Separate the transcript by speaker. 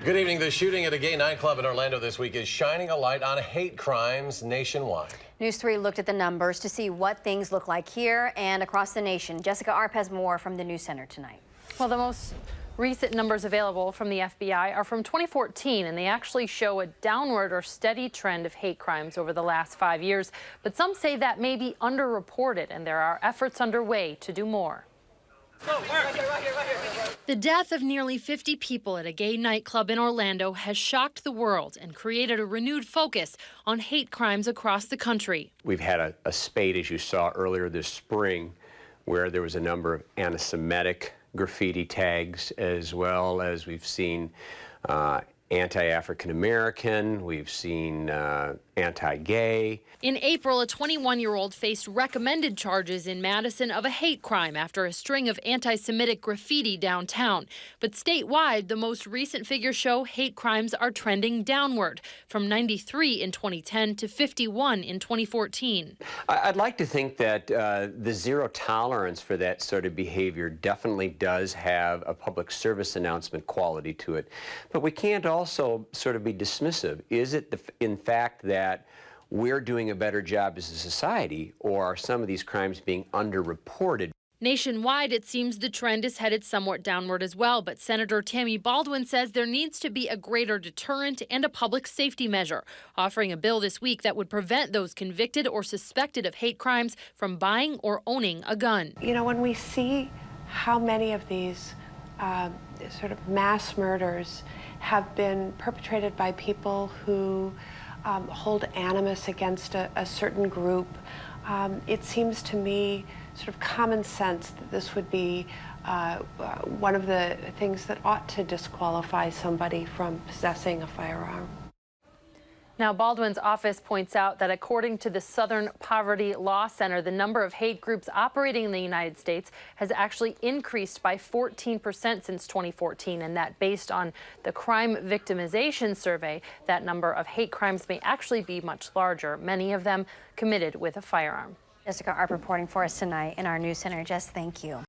Speaker 1: Good evening. The shooting at a gay nightclub in Orlando this week is shining a light on hate crimes nationwide.
Speaker 2: News 3 looked at the numbers to see what things look like here and across the nation. Jessica Arp has more from the News Center tonight.
Speaker 3: Well, the most recent numbers available from the FBI are from 2014, and they actually show a downward or steady trend of hate crimes over the last 5 years. But some say that may be underreported, and there are efforts underway to do more. The death of nearly 50 people at a gay nightclub in Orlando has shocked the world and created a renewed focus on hate crimes across the country.
Speaker 4: We've had a spate, as you saw earlier this spring, where there was a number of anti-Semitic graffiti tags, as well as we've seen anti-African American, we've seen anti-gay.
Speaker 3: In April, a 21-year-old faced recommended charges in Madison of a hate crime after a string of anti-Semitic graffiti downtown. But statewide, the most recent figures show hate crimes are trending downward, from 93 in 2010 to 51 in 2014.
Speaker 4: I'd like to think that the zero tolerance for that sort of behavior definitely does have a public service announcement quality to it. But we can't also sort of be dismissive. Is it in fact that we're doing a better job as a society, or are some of these crimes being underreported?
Speaker 3: Nationwide, it seems the trend is headed somewhat downward as well, but Senator Tammy Baldwin says there needs to be a greater deterrent and a public safety measure, offering a bill this week that would prevent those convicted or suspected of hate crimes from buying or owning a gun.
Speaker 5: You know, when we see how many of these sort of mass murders have been perpetrated by people who hold animus against a certain group, it seems to me sort of common sense that this would be one of the things that ought to disqualify somebody from possessing a firearm.
Speaker 3: Now, Baldwin's office points out that according to the Southern Poverty Law Center, the number of hate groups operating in the United States has actually increased by 14% since 2014, and that based on the crime victimization survey, that number of hate crimes may actually be much larger, many of them committed with a firearm.
Speaker 2: Jessica Arp reporting for us tonight in our News Center. Jess, thank you.